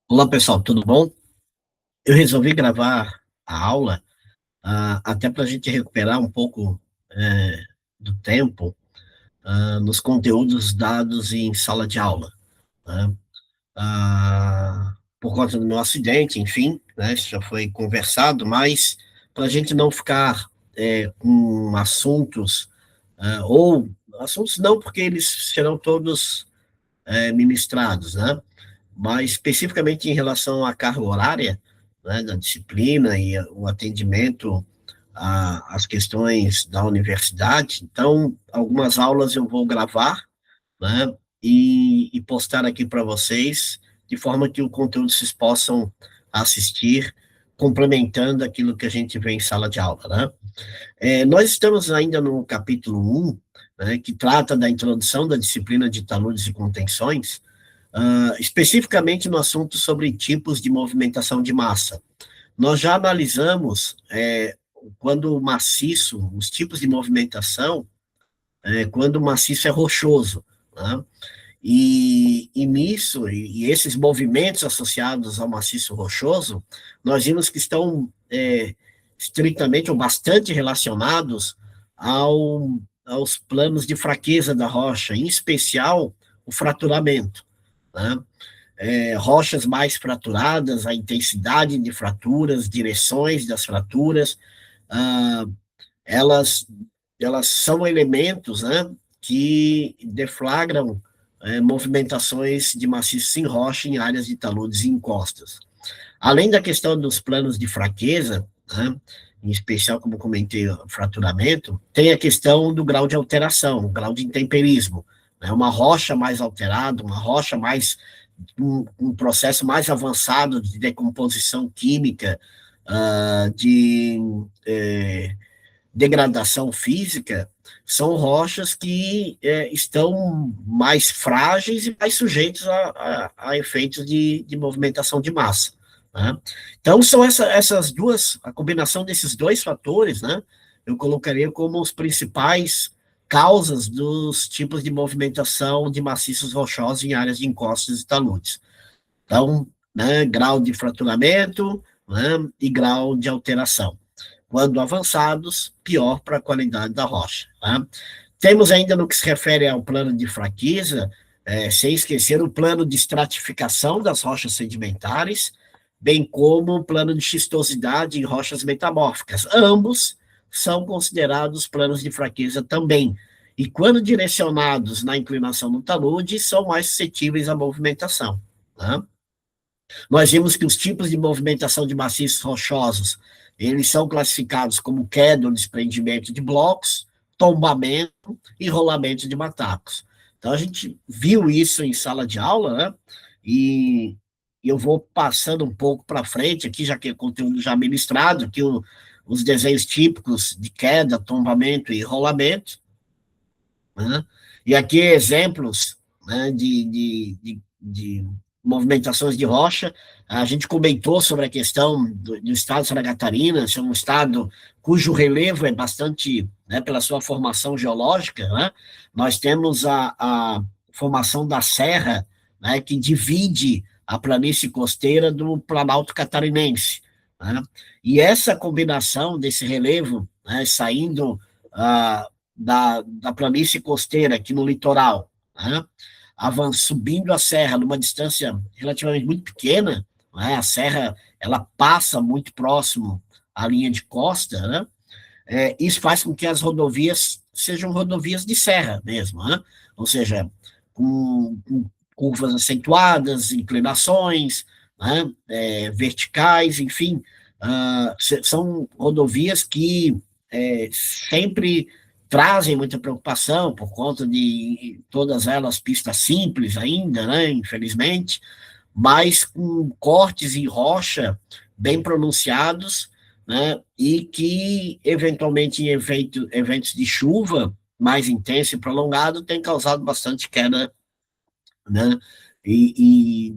Olá, pessoal, tudo bom? Eu resolvi gravar a aula, até para a gente recuperar um pouco do tempo nos conteúdos dados em sala de aula, né? Por conta do meu acidente, enfim, né, isso já foi conversado, mas para a gente não ficar com assuntos, ou assuntos não, porque eles serão todos ministrados, né? Mas especificamente em relação à carga horária, né, da disciplina e o atendimento às questões da universidade. Então, algumas aulas eu vou gravar, né, e postar aqui para vocês, de forma que o conteúdo vocês possam assistir, complementando aquilo que a gente vê em sala de aula, né? Nós estamos ainda no capítulo 1, né, que trata da introdução da disciplina de taludes e contenções, especificamente no assunto sobre tipos de movimentação de massa. Nós já analisamos quando o maciço, os tipos de movimentação, quando o maciço é rochoso, né? E nisso, e esses movimentos associados ao maciço rochoso, nós vimos que estão estritamente ou bastante relacionados aos planos de fraqueza da rocha, em especial o fraturamento, né? Rochas mais fraturadas, a intensidade de fraturas, direções das fraturas, ah, elas, elas são elementos, né, que deflagram movimentações de maciço em rocha em áreas de taludes e encostas. Além da questão dos planos de fraqueza, né, em especial, como comentei, o fraturamento, tem a questão do grau de alteração, o grau de intemperismo. Né, uma rocha mais alterada, uma rocha mais um processo mais avançado de decomposição química, de degradação física, são rochas que estão mais frágeis e mais sujeitos a efeitos de movimentação de massa. Né? Então, são essas duas, a combinação desses dois fatores, né, eu colocaria como os principais causas dos tipos de movimentação de maciços rochosos em áreas de encostas e taludes. Então, né, grau de fraturamento, né, e grau de alteração. Quando avançados, pior para a qualidade da rocha. Tá? Temos ainda no que se refere ao plano de fraqueza, sem esquecer o plano de estratificação das rochas sedimentares, bem como o plano de xistosidade em rochas metamórficas. Ambos são considerados planos de fraqueza também. E quando direcionados na inclinação do talude, são mais suscetíveis à movimentação. Tá? Nós vimos que os tipos de movimentação de maciços rochosos, eles são classificados como queda ou desprendimento de blocos, tombamento e rolamento de matacos. Então, a gente viu isso em sala de aula, né? E eu vou passando um pouco para frente aqui, já que é conteúdo já ministrado, que os desenhos típicos de queda, tombamento e rolamento, né? E aqui exemplos, né, de movimentações de rocha. A gente comentou sobre a questão do estado de Santa Catarina, ser um estado cujo relevo é bastante, né, pela sua formação geológica, né? Nós temos a formação da serra, né, que divide a planície costeira do Planalto Catarinense, né? E essa combinação desse relevo, né, saindo da planície costeira aqui no litoral, né? Subindo a serra numa distância relativamente muito pequena, né? A serra ela passa muito próximo à linha de costa, né? Isso faz com que as rodovias sejam rodovias de serra mesmo, né? Ou seja, com curvas acentuadas, inclinações, né? Verticais, enfim, são rodovias que sempre trazem muita preocupação por conta de todas elas pistas simples ainda, né, infelizmente, mas com cortes em rocha bem pronunciados, né, e que, eventualmente, em eventos de chuva mais intenso e prolongado, tem causado bastante queda, né, e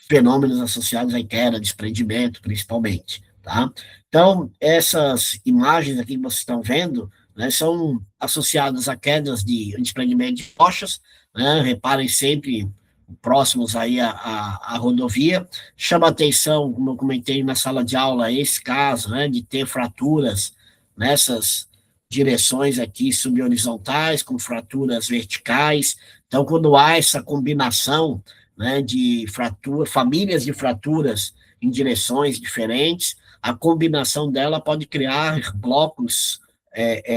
fenômenos associados à queda, desprendimento, principalmente, tá? Então, essas imagens aqui que vocês estão vendo, né, são associadas a quedas de desprendimento de rochas, né? Reparem sempre próximos aí à rodovia. Chama atenção, como eu comentei na sala de aula, esse caso, né, de ter fraturas nessas direções aqui subhorizontais, com fraturas verticais. Então, quando há essa combinação, né, de famílias de fraturas em direções diferentes, a combinação dela pode criar blocos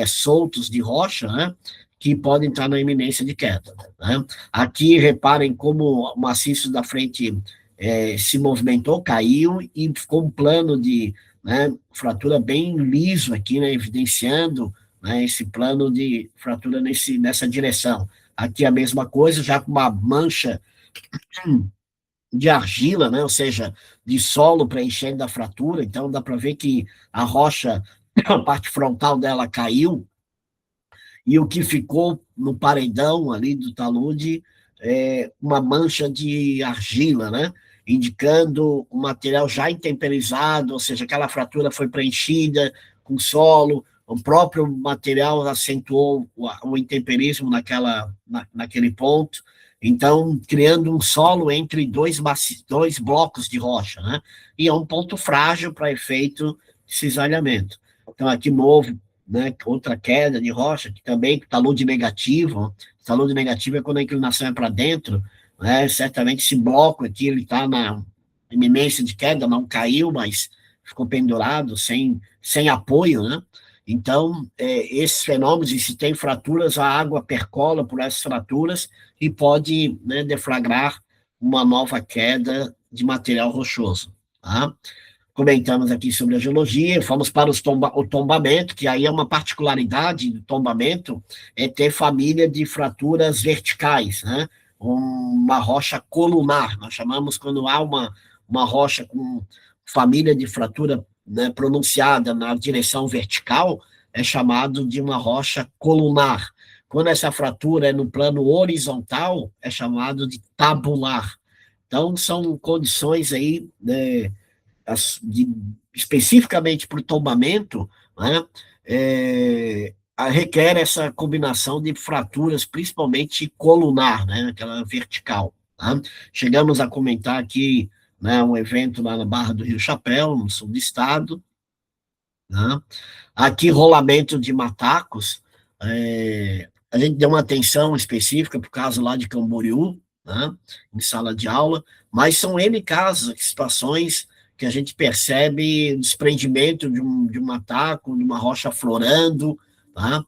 soltos de rocha, né, que podem estar na iminência de queda. Né? Aqui, reparem como o maciço da frente se movimentou, caiu, e ficou um plano de, né, fratura bem liso aqui, né, evidenciando, né, esse plano de fratura nessa direção. Aqui a mesma coisa, já com uma mancha de argila, né, ou seja, de solo preenchendo da fratura, então dá para ver que a rocha, a parte frontal dela caiu, e o que ficou no paredão ali do talude é uma mancha de argila, né? Indicando o material já intemperizado, ou seja, aquela fratura foi preenchida com solo, o próprio material acentuou o intemperismo naquele ponto, então criando um solo entre dois blocos de rocha, né? E é um ponto frágil para efeito de cisalhamento. Então, aqui novo, né, outra queda de rocha, que também talude negativo. Talude negativo é quando a inclinação é para dentro, né, certamente esse bloco aqui, ele está na iminência de queda, não caiu, mas ficou pendurado, sem apoio, né? Então, esses fenômenos, e se tem fraturas, a água percola por essas fraturas e pode, né, deflagrar uma nova queda de material rochoso, tá? Comentamos aqui sobre a geologia, fomos para o tombamento, que aí é uma particularidade do tombamento, é ter família de fraturas verticais, né? Uma rocha colunar, nós chamamos quando há uma rocha com família de fratura, né, pronunciada na direção vertical, é chamado de uma rocha colunar. Quando essa fratura é no plano horizontal, é chamado de tabular. Então, são condições aí, né, de, especificamente para o tombamento, né, requer essa combinação de fraturas, principalmente colunar, né, aquela vertical. Tá? Chegamos a comentar aqui, né, um evento lá na Barra do Rio Chapéu, no sul do estado. Né? Aqui, rolamento de matacos, a gente deu uma atenção específica para o caso lá de Camboriú, né, em sala de aula, mas são N casos, situações que a gente percebe o desprendimento de um mataco, de uma rocha aflorando, tá?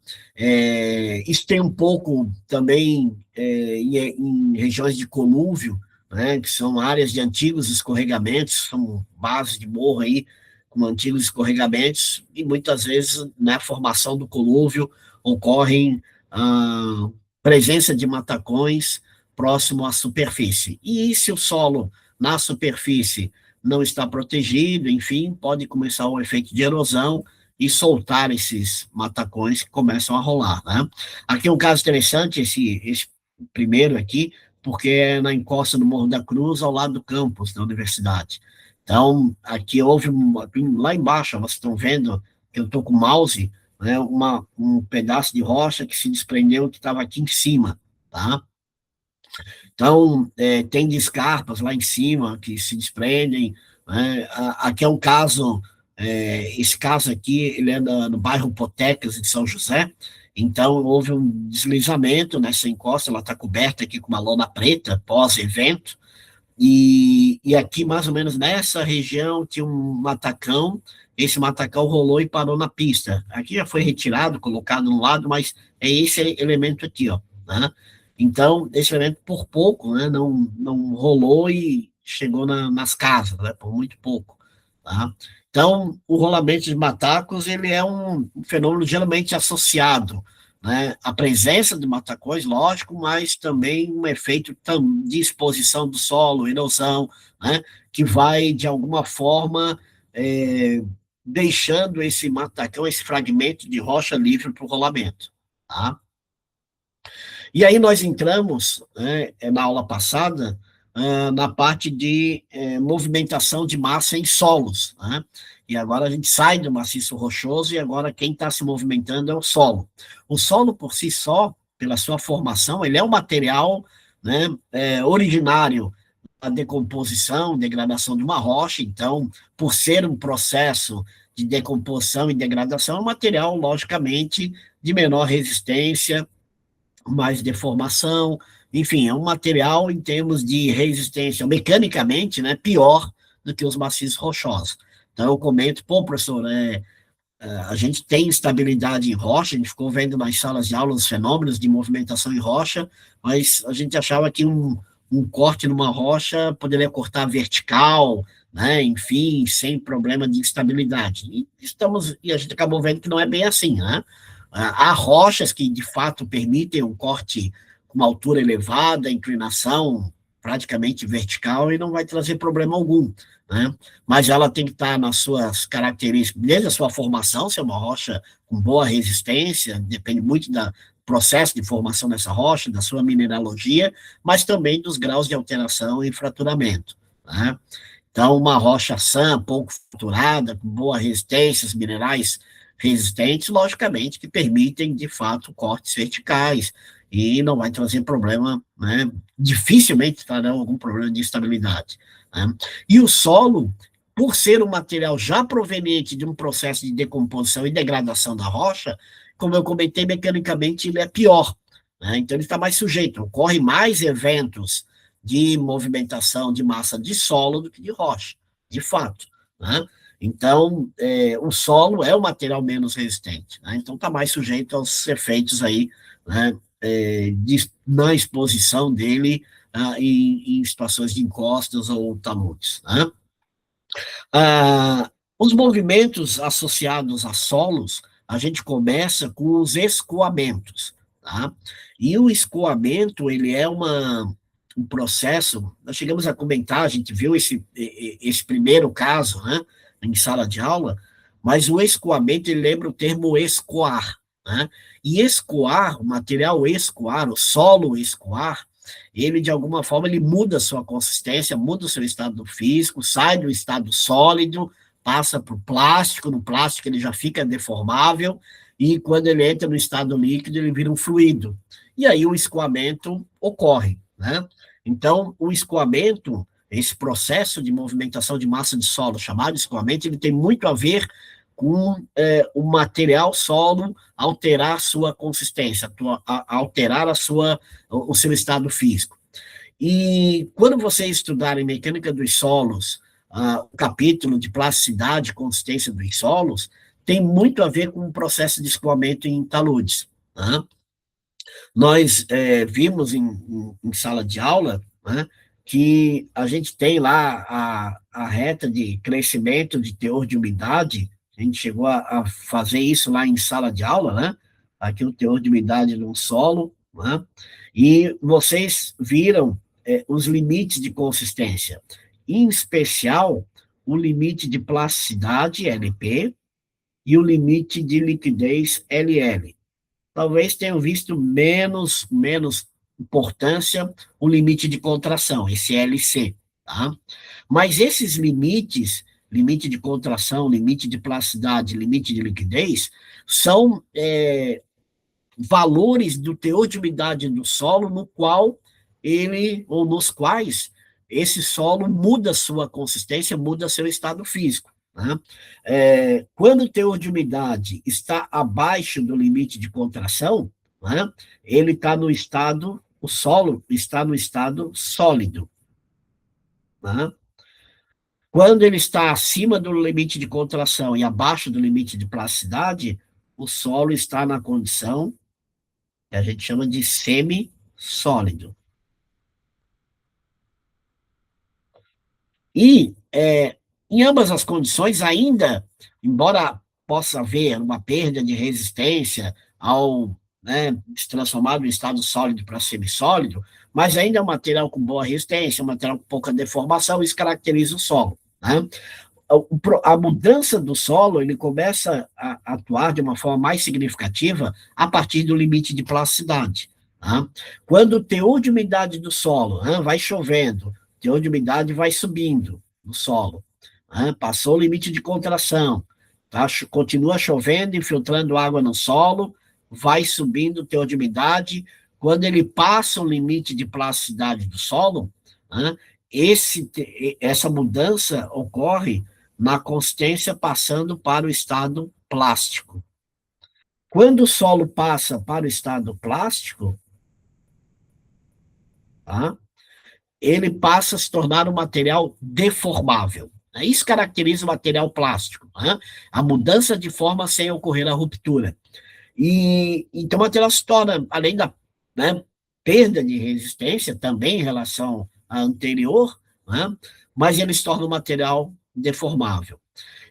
Isso tem um pouco também em regiões de colúvio, né, que são áreas de antigos escorregamentos, são bases de morro aí, com antigos escorregamentos, e muitas vezes na formação do colúvio ocorrem a presença de matacões próximo à superfície. E se o solo na superfície não está protegido, enfim, pode começar o efeito de erosão e soltar esses matacões que começam a rolar, né? Aqui um caso interessante, esse primeiro aqui, porque é na encosta do Morro da Cruz, ao lado do campus da universidade. Então, aqui houve, lá embaixo, vocês estão vendo que eu estou com o mouse, né, um pedaço de rocha que se desprendeu, que estava aqui em cima, tá? Então, tem descarpas lá em cima que se desprendem, né? Aqui é um caso, esse caso aqui, ele é no bairro Potecas, de São José, então houve um deslizamento nessa encosta, ela está coberta aqui com uma lona preta, pós-evento, e aqui, mais ou menos nessa região, tinha um matacão, esse matacão rolou e parou na pista. Aqui já foi retirado, colocado no lado, mas é esse elemento aqui, ó, né? Então, esse elemento, por pouco, né, não rolou e chegou nas casas, né, por muito pouco, tá? Então, o rolamento de matacos, ele é um fenômeno geralmente associado, né, à presença de matacões, lógico, mas também um efeito de exposição do solo, erosão, né, que vai, de alguma forma, deixando esse matacão, esse fragmento de rocha livre para o rolamento, tá? E aí nós entramos, né, na aula passada, na parte de movimentação de massa em solos, né? E agora a gente sai do maciço rochoso e agora quem está se movimentando é o solo. O solo por si só, pela sua formação, ele é um material né, originário da decomposição, degradação de uma rocha, então, por ser um processo de decomposição e degradação, é um material, logicamente, de menor resistência, mais deformação, enfim, é um material em termos de resistência, mecanicamente, né, pior do que os maciços rochosos. Então, eu comento, pô, professor, a gente tem estabilidade em rocha, a gente ficou vendo nas salas de aula os fenômenos de movimentação em rocha, mas a gente achava que um corte numa rocha poderia cortar vertical, né, enfim, sem problema de instabilidade. E a gente acabou vendo que não é bem assim, né? Há rochas que, de fato, permitem um corte com uma altura elevada, inclinação praticamente vertical, e não vai trazer problema algum, né? Mas ela tem que estar nas suas características, desde a sua formação, se é uma rocha com boa resistência, depende muito do processo de formação dessa rocha, da sua mineralogia, mas também dos graus de alteração e fraturamento, né? Então, uma rocha sã, pouco fraturada, com boa resistência, os minerais resistentes, logicamente, que permitem, de fato, cortes verticais, e não vai trazer problema, né? Dificilmente trará algum problema de estabilidade, né? E o solo, por ser um material já proveniente de um processo de decomposição e degradação da rocha, como eu comentei, mecanicamente ele é pior, né? Então ele está mais sujeito, ocorre mais eventos de movimentação de massa de solo do que de rocha, de fato, né? Então, o solo é o material menos resistente, né? Então está mais sujeito aos efeitos aí, né, na exposição dele em situações de encostas ou taludes, né? Os movimentos associados a solos, a gente começa com os escoamentos, tá? E o escoamento, ele é um processo, nós chegamos a comentar, a gente viu esse primeiro caso, né, em sala de aula, mas o escoamento, ele lembra o termo escoar, né? E escoar, o material escoar, o solo escoar, ele, de alguma forma, ele muda a sua consistência, muda o seu estado físico, sai do estado sólido, passa para o plástico, no plástico ele já fica deformável, e quando ele entra no estado líquido, ele vira um fluido. E aí o escoamento ocorre, né? Então, o escoamento, esse processo de movimentação de massa de solo, chamado escoamento, ele tem muito a ver com o material solo alterar sua consistência, alterar o seu estado físico. E quando vocês estudarem mecânica dos solos, o capítulo de plasticidade e consistência dos solos, tem muito a ver com o processo de escoamento em taludes, né? Nós vimos em sala de aula, né, que a gente tem lá a reta de crescimento de teor de umidade, a gente chegou a fazer isso lá em sala de aula, né? Aqui o teor de umidade no solo, né? E vocês viram os limites de consistência, em especial o limite de plasticidade, LP, e o limite de liquidez, LL. Talvez tenham visto menos importância o limite de contração, esse LC, tá? Mas esses limites, limite de contração, limite de plasticidade, limite de liquidez, são valores do teor de umidade do solo no qual ou nos quais esse solo muda sua consistência, muda seu estado físico, né? Quando o teor de umidade está abaixo do limite de contração, né, ele está no estado, o solo está no estado sólido, né? Quando ele está acima do limite de contração e abaixo do limite de plasticidade, o solo está na condição que a gente chama de semi-sólido. E, em ambas as condições, ainda, embora possa haver uma perda de resistência ao, né, se transformar do estado sólido para semissólido, mas ainda é um material com boa resistência, um material com pouca deformação, isso caracteriza o solo, né? A mudança do solo, ele começa a atuar de uma forma mais significativa a partir do limite de plasticidade, tá? Quando o teor de umidade do solo, né, vai chovendo, o teor de umidade vai subindo no solo, né, passou o limite de contração, tá? Continua chovendo, infiltrando água no solo, vai subindo o teor de umidade, quando ele passa o limite de plasticidade do solo, né, essa mudança ocorre na consistência passando para o estado plástico. Quando o solo passa para o estado plástico, tá, ele passa a se tornar um material deformável. Isso caracteriza o material plástico, né? A mudança de forma sem ocorrer a ruptura. E então o material se torna, além da, né, perda de resistência, também em relação à anterior, né, mas ele se torna um material deformável.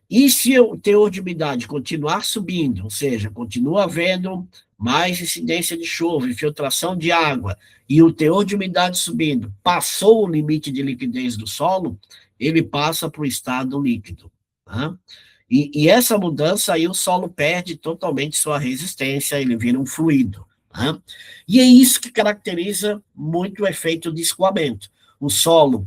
E se o teor de umidade continuar subindo, ou seja, continua havendo mais incidência de chuva, infiltração de água, e o teor de umidade subindo, passou o limite de liquidez do solo, ele passa para o estado líquido. Tá? E essa mudança aí o solo perde totalmente sua resistência, ele vira um fluido. Tá? E é isso que caracteriza muito o efeito de escoamento. O solo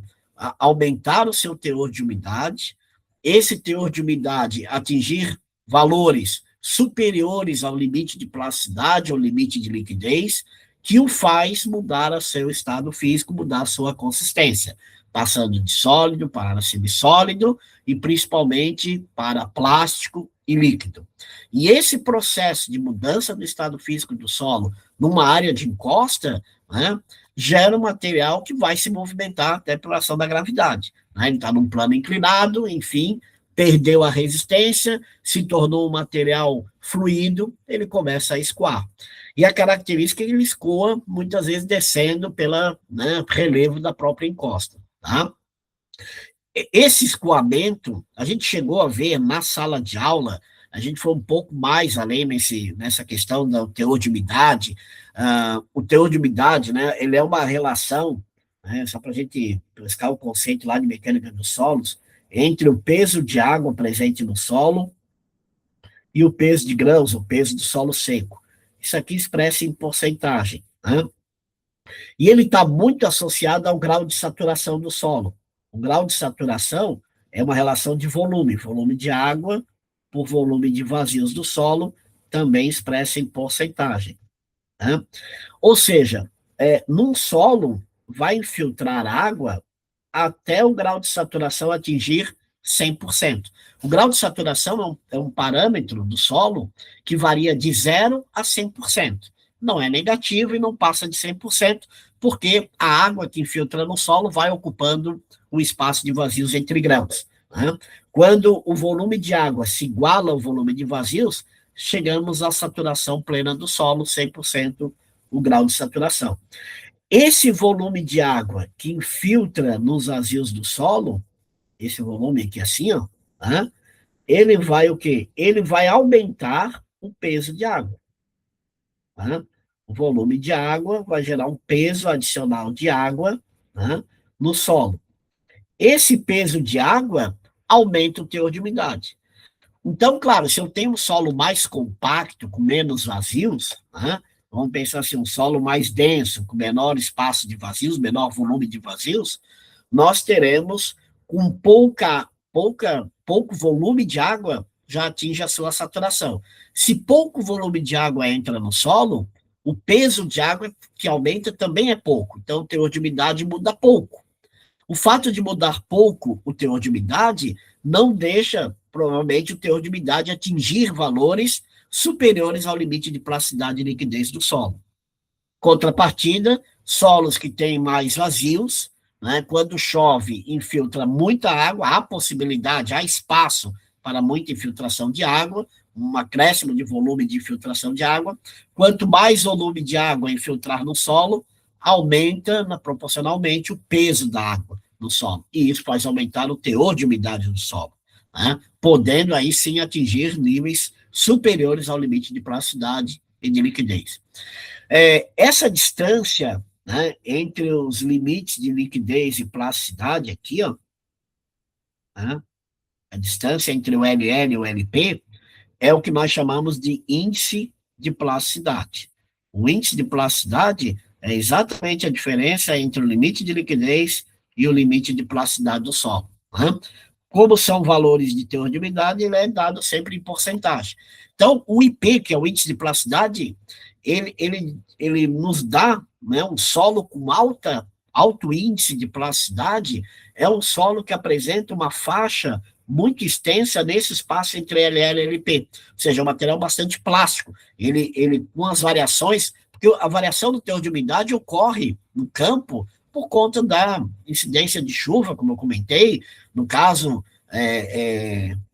aumentar o seu teor de umidade, esse teor de umidade atingir valores superiores ao limite de plasticidade, ao limite de liquidez, que o faz mudar o seu estado físico, mudar a sua consistência, passando de sólido para semissólido e principalmente para plástico e líquido. E esse processo de mudança do estado físico do solo numa área de encosta, né, gera um material que vai se movimentar até pela ação da gravidade. Né? Ele está num plano inclinado, enfim, perdeu a resistência, se tornou um material fluido, ele começa a escoar. E a característica é que ele escoa, muitas vezes, descendo pelo, né, relevo da própria encosta. Tá? Esse escoamento, a gente chegou a ver na sala de aula, a gente foi um pouco mais além nessa questão do teor de umidade. O teor de umidade, né, ele é uma relação, né, só para a gente pescar o conceito lá de mecânica dos solos, entre o peso de água presente no solo e o peso de grãos, o peso do solo seco. Isso aqui expressa em porcentagem. Né? E ele está muito associado ao grau de saturação do solo. O grau de saturação é uma relação de volume de água por volume de vazios do solo, também expressa em porcentagem. Né? Ou seja, num solo vai infiltrar água até o grau de saturação atingir 100%. O grau de saturação é um parâmetro do solo que varia de 0 a 100%. Não é negativo e não passa de 100%, porque a água que infiltra no solo vai ocupando o espaço de vazios entre grãos. Né? Quando o volume de água se iguala ao volume de vazios, chegamos à saturação plena do solo, 100% o grau de saturação. Esse volume de água que infiltra nos vazios do solo, esse volume aqui assim, ó, né, ele vai o quê? Ele vai aumentar o peso de água. Né? O volume de água vai gerar um peso adicional de água, né, no solo. Esse peso de água aumenta o teor de umidade. Então, claro, se eu tenho um solo mais compacto, com menos vazios, né, vamos pensar assim, um solo mais denso, com menor espaço de vazios, menor volume de vazios, nós teremos com pouco volume de água, já atinge a sua saturação. Se pouco volume de água entra no solo, o peso de água que aumenta também é pouco, então o teor de umidade muda pouco. O fato de mudar pouco o teor de umidade não deixa, provavelmente, o teor de umidade atingir valores superiores ao limite de plasticidade e liquidez do solo. Contrapartida, solos que têm mais vazios, né, quando chove, infiltra muita água, há possibilidade, há espaço para muita infiltração de água, um acréscimo de volume de infiltração de água. Quanto mais volume de água infiltrar no solo, aumenta proporcionalmente o peso da água no solo. E isso faz aumentar o teor de umidade do solo, né, podendo aí sim atingir níveis superiores ao limite de plasticidade e de liquidez. Essa distância, né, entre os limites de liquidez e plasticidade aqui, ó, né, a distância entre o LL e o LP, é o que nós chamamos de índice de plasticidade. O índice de plasticidade é exatamente a diferença entre o limite de liquidez e o limite de plasticidade do solo. Né? como são valores de teor de umidade, ele é dado sempre em porcentagem. Então, o IP, que é o índice de plasticidade, ele nos dá, né, um solo com alto índice de plasticidade, é um solo que apresenta uma faixa muito extensa nesse espaço entre LL e LP, ou seja, um material bastante plástico. Ele com as variações, porque a variação do teor de umidade ocorre no campo por conta da incidência de chuva, como eu comentei. No caso,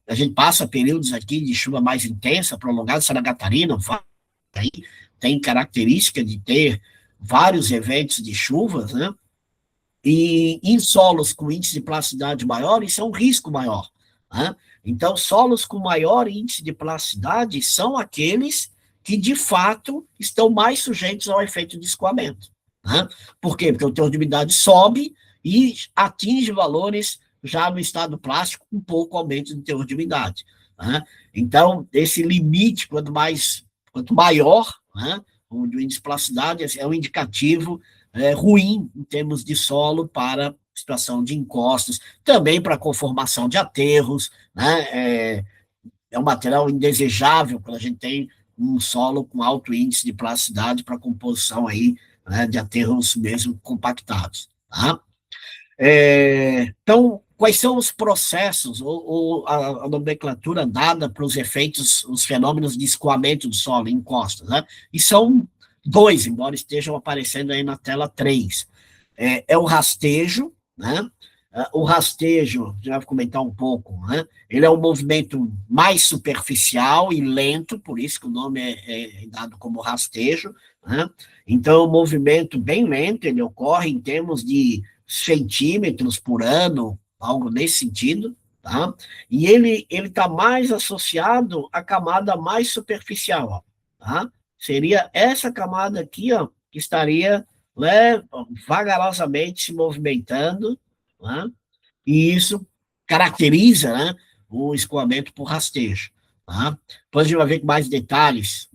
a gente passa períodos aqui de chuva mais intensa, prolongada. Santa Catarina tem característica de ter vários eventos de chuvas, né? E em solos com índice de plasticidade maior, isso é um risco maior, né? Então, solos com maior índice de plasticidade são aqueles que, de fato, estão mais sujeitos ao efeito de escoamento, né? Por quê? Porque o teor de umidade sobe e atinge valores já no estado plástico com pouco aumento de teor de umidade, né? Então, esse limite, quanto maior, né, o índice de plasticidade é um indicativo ruim em termos de solo para situação de encostos, também para conformação de aterros, né? Um material indesejável quando a gente tem um solo com alto índice de plasticidade para composição aí, né, de aterros mesmo compactados, tá? Então, quais são os processos ou a nomenclatura dada para os efeitos, os fenômenos de escoamento do solo em encostas, né? E são dois, embora estejam aparecendo aí na tela três. O rastejo, né? O rastejo, já vou comentar um pouco, né? Ele é um movimento mais superficial e lento, por isso que o nome é dado como rastejo, né? Então, é um movimento bem lento, ele ocorre em termos de centímetros por ano, algo nesse sentido, tá? E ele está mais associado à camada mais superficial, ó, tá? Seria essa camada aqui, ó, que estaria, né, vagarosamente se movimentando, né? E isso caracteriza, né, o escoamento por rastejo, tá? Depois a gente vai ver com mais detalhes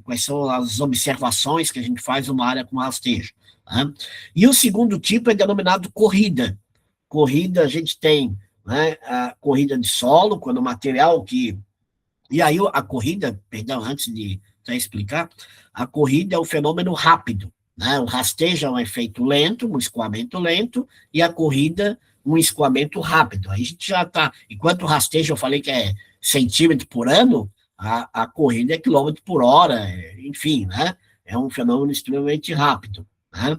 quais são as observações que a gente faz numa área com rastejo, tá? E o segundo tipo é denominado corrida. Corrida, a gente tem, né, a corrida de solo, quando o material que... E aí a corrida, perdão, antes de explicar, a corrida é um fenômeno rápido, né? O rastejo é um efeito lento, um escoamento lento, e a corrida, um escoamento rápido. Aí a gente já está... Enquanto o rastejo eu falei que é centímetro por ano, a corrida é quilômetro por hora, enfim, né? É um fenômeno extremamente rápido, né?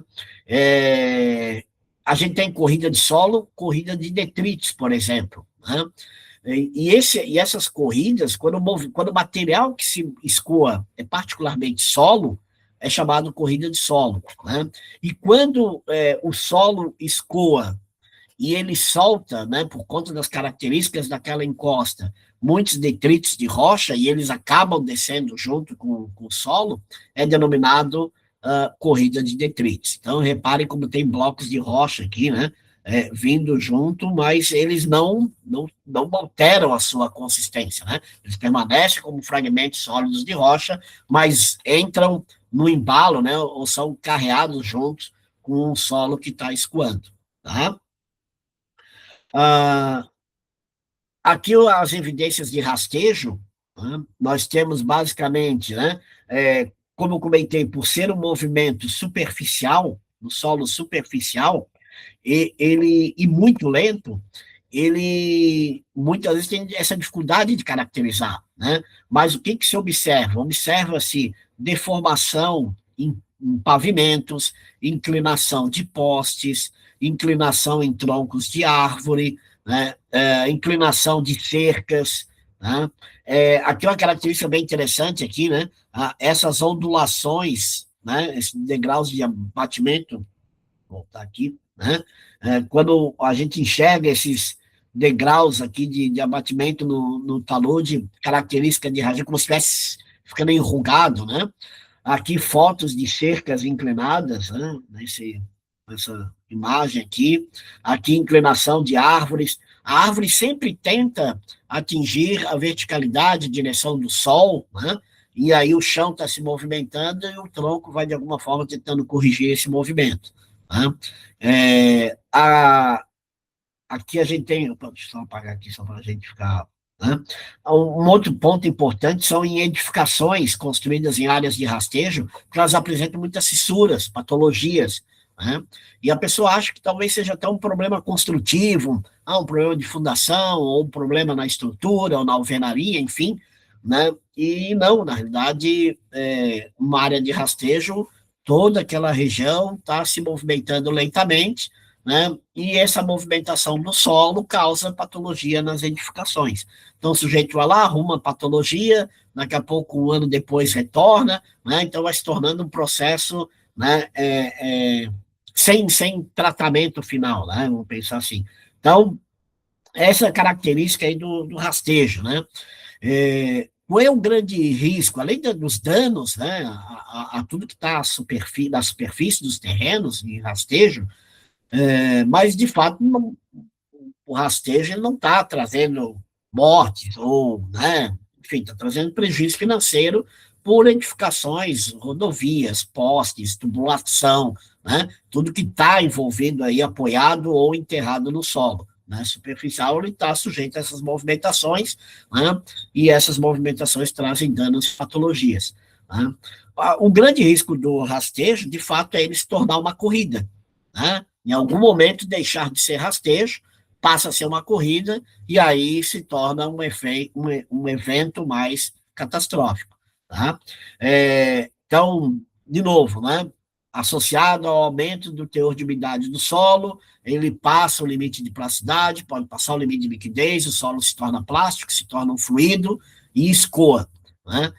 A gente tem corrida de solo, corrida de detritos, por exemplo, né? E essas corridas, quando o material que se escoa é particularmente solo, é chamado corrida de solo, né? E quando o solo escoa e ele solta, né, por conta das características daquela encosta, muitos detritos de rocha, e eles acabam descendo junto com o solo, é denominado corrida de detritos. Então, reparem como tem blocos de rocha aqui, né, vindo junto, mas eles não alteram a sua consistência, né? Eles permanecem como fragmentos sólidos de rocha, mas entram no embalo, né, ou são carreados juntos com o solo que está escoando, tá? Ah, aqui as evidências de rastejo, né, nós temos basicamente, né, como eu comentei, por ser um movimento superficial, no solo superficial, e muito lento, ele muitas vezes tem essa dificuldade de caracterizar, né? Mas o que se observa? Observa-se deformação em pavimentos, inclinação de postes, inclinação em troncos de árvore, né? Inclinação de cercas, né? Aqui uma característica bem interessante aqui, né? Essas ondulações, né? Esses degraus de abatimento, vou voltar aqui, né? Quando a gente enxerga esses degraus aqui de abatimento no talude, característica de rajão, como se estivesse ficando enrugado, né? Aqui fotos de cercas inclinadas, né? Nessa imagem aqui inclinação de árvores. A árvore sempre tenta atingir a verticalidade, a direção do sol, né? E aí o chão está se movimentando e o tronco vai, de alguma forma, tentando corrigir esse movimento, né? aqui a gente tem, opa, deixa eu só apagar aqui só para a gente ficar, né? Um outro ponto importante são em edificações construídas em áreas de rastejo, que elas apresentam muitas fissuras, patologias, né? E a pessoa acha que talvez seja até um problema construtivo, um problema de fundação, ou um problema na estrutura, ou na alvenaria, enfim, né? E não, na realidade, uma área de rastejo, toda aquela região está se movimentando lentamente, né? E essa movimentação do solo causa patologia nas edificações. Então, o sujeito vai lá, arruma patologia, daqui a pouco, um ano depois, retorna, né? Então, vai se tornando um processo, né, sem tratamento final, né? Vamos pensar assim. Então, essa é a característica aí do rastejo, né? Qual é o grande risco, além dos danos, né, a tudo que está na superfície dos terrenos, em rastejo, mas, de fato, não, o rastejo ele não está trazendo mortes, ou, né, enfim, está trazendo prejuízo financeiro por edificações, rodovias, postes, tubulação, né, tudo que está envolvido aí, apoiado ou enterrado no solo. Né, superficial, ele está sujeito a essas movimentações, né, e essas movimentações trazem danos e patologias. Né. O grande risco do rastejo, de fato, é ele se tornar uma corrida, né? Em algum momento deixar de ser rastejo, passa a ser uma corrida, e aí se torna um evento mais catastrófico. Tá? Então, de novo, né? Associado ao aumento do teor de umidade do solo, ele passa o limite de plasticidade, pode passar o limite de liquidez, o solo se torna plástico, se torna um fluido e escoa. Né?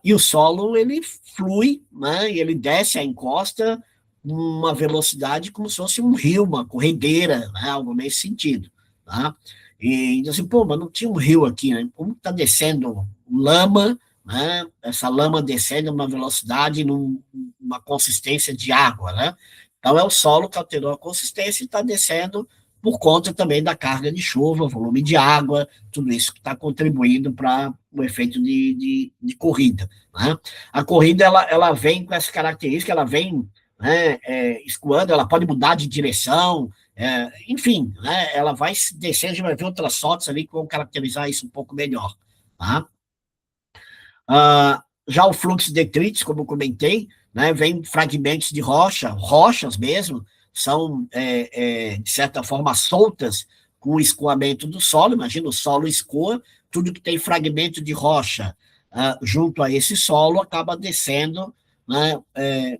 E o solo, ele flui, né? E ele desce a encosta uma velocidade como se fosse um rio, uma corredeira, né? Algo nesse sentido. Tá? E assim, pô, mas não tinha um rio aqui, né? Como está descendo lama, né? Essa lama descendo numa velocidade, numa consistência de água, né? Então é o solo que alterou a consistência e está descendo por conta também da carga de chuva, volume de água, tudo isso que está contribuindo para o efeito de corrida. Né? A corrida ela vem com essa característica, ela vem, né, escoando, ela pode mudar de direção, enfim, né, ela vai descendo, a gente vai ver outras fotos ali que vão caracterizar isso um pouco melhor. Tá? Já o fluxo de detritos, como eu comentei, né, vem fragmentos de rochas mesmo, são, de certa forma, soltas com o escoamento do solo. Imagina, o solo escoa, tudo que tem fragmento de rocha junto a esse solo acaba descendo, né,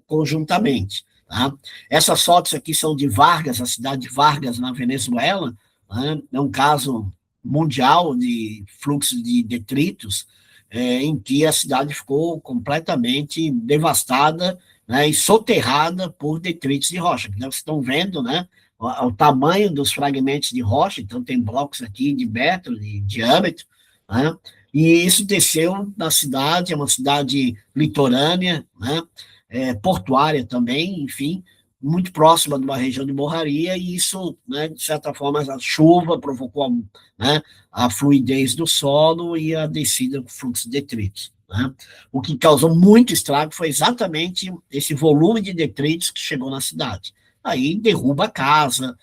conjuntamente. Tá? Essas fotos aqui são de Vargas, a cidade de Vargas, na Venezuela, né, é um caso mundial de fluxo de detritos, em que a cidade ficou completamente devastada, né, e soterrada por detritos de rocha. Então, vocês estão vendo, né, o tamanho dos fragmentos de rocha, então tem blocos aqui de metro de diâmetro, né, e isso desceu na cidade, é uma cidade litorânea, né, portuária também, enfim, muito próxima de uma região de morraria, e isso, né, de certa forma, a chuva provocou, né, a fluidez do solo e a descida do fluxo de detritos. Né? O que causou muito estrago foi exatamente esse volume de detritos que chegou na cidade. Aí derruba a casa,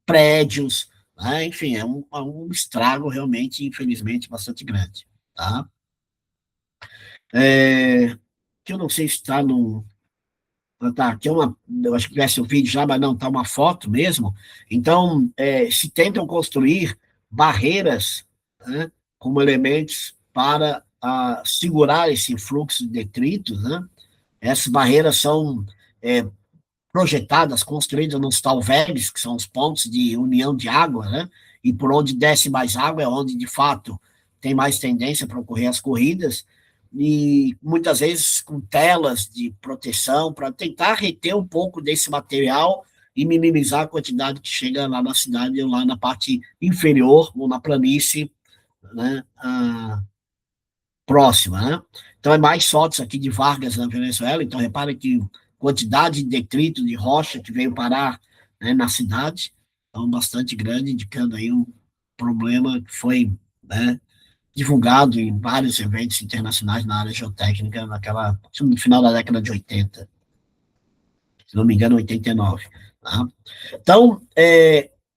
prédios, né? Enfim, é um estrago realmente, infelizmente, bastante grande. Tá? Que eu não sei se está no. Tá, aqui eu acho que tivesse o vídeo já, mas não, está uma foto mesmo. Então, se tentam construir barreiras, né, como elementos para segurar esse fluxo de detritos, né? Essas barreiras são projetadas, construídas nos talveres, que são os pontos de união de água, né? E por onde desce mais água é onde, de fato, tem mais tendência para ocorrer as corridas, e muitas vezes com telas de proteção para tentar reter um pouco desse material e minimizar a quantidade que chega lá na cidade, ou lá na parte inferior, ou na planície, né, próxima. Né? Então, é mais fotos aqui de Vargas, na Venezuela. Então, repare que quantidade de detrito, de rocha que veio parar, né, na cidade, então, bastante grande, indicando aí um problema que foi, né, divulgado em vários eventos internacionais na área geotécnica, no final da década de 80, se não me engano, 89. Tá? Então,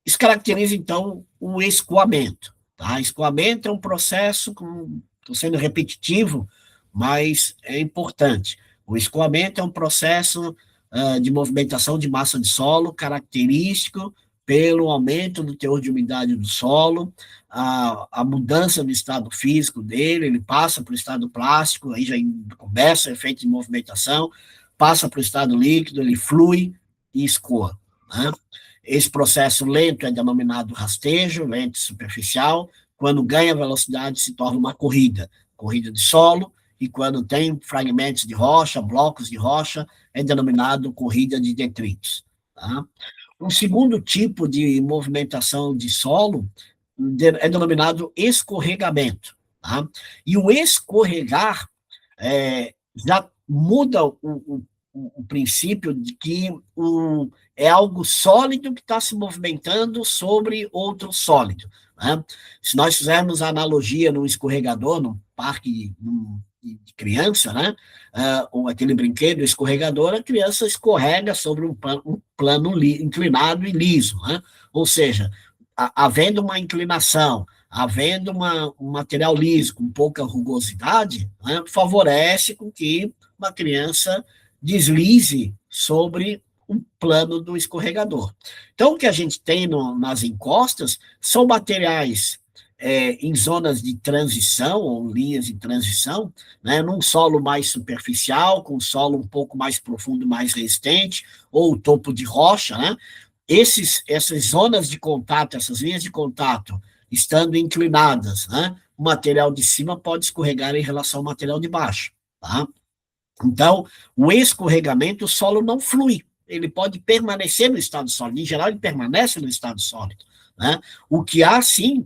Isso caracteriza, então, o escoamento. Tá? Escoamento é um processo, estou sendo repetitivo, mas é importante. O escoamento é um processo de movimentação de massa de solo característico pelo aumento do teor de umidade do solo, a mudança do estado físico dele, ele passa para o estado plástico, aí já começa o efeito de movimentação, passa para o estado líquido, ele flui e escoa. Né? Esse processo lento é denominado rastejo, lento e superficial. Quando ganha velocidade, se torna uma corrida, corrida de solo, e quando tem fragmentos de rocha, blocos de rocha, é denominado corrida de detritos. Tá? Um segundo tipo de movimentação de solo é denominado escorregamento. Tá? E o escorregar já muda o princípio de que é algo sólido que está se movimentando sobre outro sólido. Né? Se nós fizermos a analogia num escorregador, num parque de criança, né? Ou aquele brinquedo escorregador, a criança escorrega sobre um plano inclinado e liso. Né? Ou seja, havendo uma inclinação, havendo um material liso com pouca rugosidade, né, favorece com que uma criança deslize sobre o plano do escorregador. Então, o que a gente tem nas encostas são materiais em zonas de transição, ou linhas de transição, né, num solo mais superficial, com solo um pouco mais profundo, mais resistente, ou topo de rocha, né? Essas zonas de contato, essas linhas de contato, estando inclinadas, né, o material de cima pode escorregar em relação ao material de baixo. Tá? Então, o escorregamento, o solo não flui, ele pode permanecer no estado sólido, em geral ele permanece no estado sólido. Né? O que há, sim,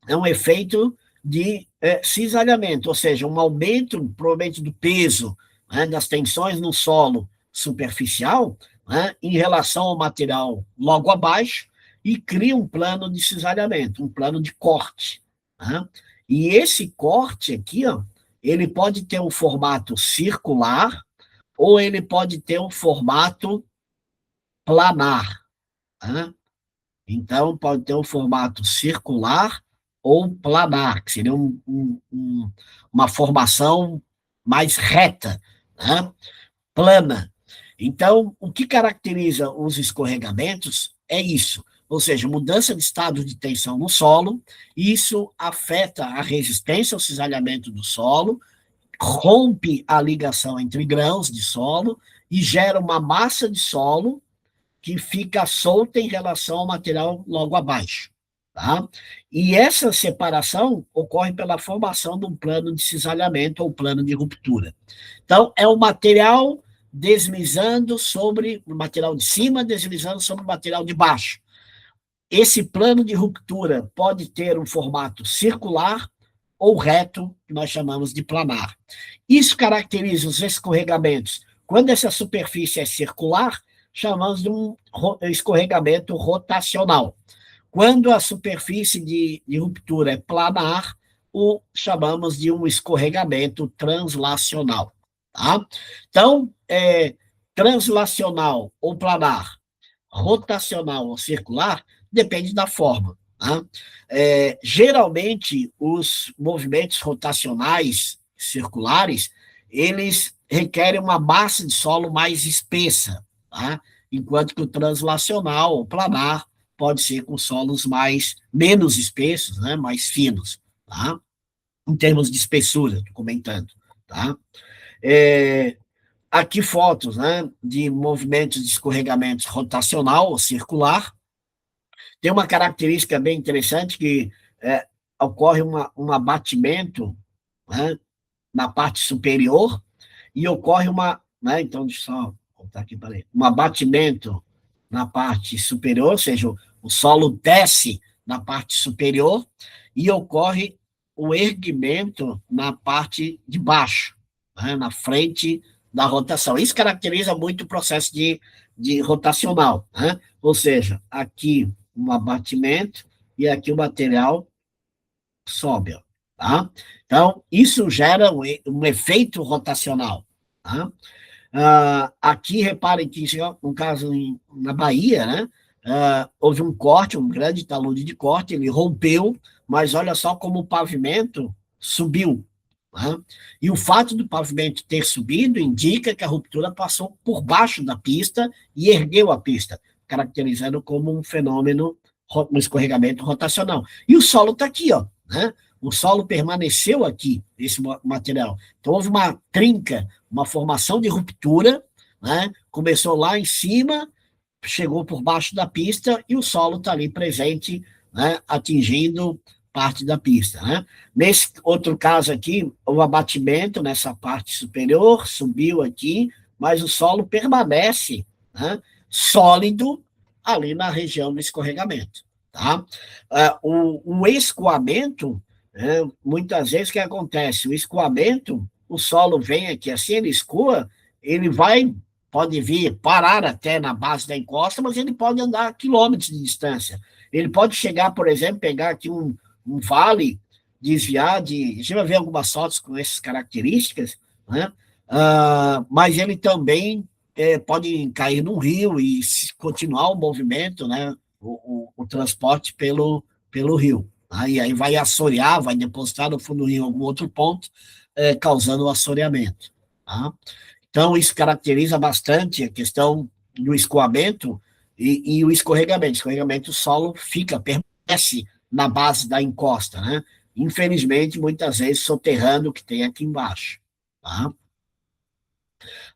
é um efeito de cisalhamento, ou seja, um aumento, provavelmente, do peso, né, das tensões no solo superficial, né, em relação ao material logo abaixo, e cria um plano de cisalhamento, um plano de corte. Né? E esse corte aqui, ó, ele pode ter um formato circular, ou ele pode ter um formato planar. Né? Então, pode ter um formato circular ou planar, que seria uma formação mais reta, né? Plana. Então, o que caracteriza os escorregamentos é isso, ou seja, mudança de estado de tensão no solo, isso afeta a resistência ao cisalhamento do solo, rompe a ligação entre grãos de solo e gera uma massa de solo que fica solta em relação ao material logo abaixo. Tá? E essa separação ocorre pela formação de um plano de cisalhamento ou plano de ruptura. Então, é o material deslizando sobre o material de cima, deslizando sobre o material de baixo. Esse plano de ruptura pode ter um formato circular ou reto, que nós chamamos de planar. Isso caracteriza os escorregamentos. Quando essa superfície é circular, chamamos de um escorregamento rotacional. Quando a superfície de ruptura é planar, o chamamos de um escorregamento translacional. Tá? Então, translacional ou planar, rotacional ou circular, depende da forma. Tá? Geralmente, os movimentos rotacionais circulares, eles requerem uma massa de solo mais espessa, tá? Enquanto que o translacional ou planar pode ser com solos menos espessos, né? Mais finos, tá? Em termos de espessura, estou comentando. Tá? Aqui fotos, né, de movimentos de escorregamentos rotacional ou circular. Tem uma característica bem interessante que ocorre um abatimento, né, na parte superior e ocorre né, então, deixa eu só voltar aqui para ler, um abatimento na parte superior, ou seja, o solo desce na parte superior e ocorre o erguimento na parte de baixo, né, na frente da rotação. Isso caracteriza muito o processo de rotacional, né? Ou seja, aqui um abatimento e aqui o material sobe. Tá? Então, isso gera um efeito rotacional. Tá? Aqui, reparem que, no caso, na Bahia, né, houve um corte, um grande talude de corte, ele rompeu, mas olha só como o pavimento subiu. Né? E o fato do pavimento ter subido indica que a ruptura passou por baixo da pista e ergueu a pista, caracterizando como um fenômeno, um escorregamento rotacional. E o solo está aqui, ó, né? O solo permaneceu aqui, esse material. Então, houve uma trinca, uma formação de ruptura, né? Começou lá em cima, chegou por baixo da pista e o solo está ali presente, né? Atingindo parte da pista. Né? Nesse outro caso aqui, o abatimento nessa parte superior subiu aqui, mas o solo permanece, né? Sólido ali na região do escorregamento. Tá? O escoamento, né, muitas vezes o que acontece? O escoamento, o solo vem aqui assim, ele escoa, ele vai, pode vir parar até na base da encosta, mas ele pode andar quilômetros de distância. Ele pode chegar, por exemplo, pegar aqui um vale, desviar de. A gente vai ver algumas fotos com essas características, né? Mas ele também pode cair num rio e continuar o movimento, né? O transporte pelo rio. E aí vai assorear, vai depositar no fundo do rio em algum outro ponto, causando o assoreamento. Tá? Então, isso caracteriza bastante a questão do escoamento e o escorregamento. Escorregamento, o solo fica, permanece na base da encosta, né? Infelizmente, muitas vezes soterrando o que tem aqui embaixo. Tá?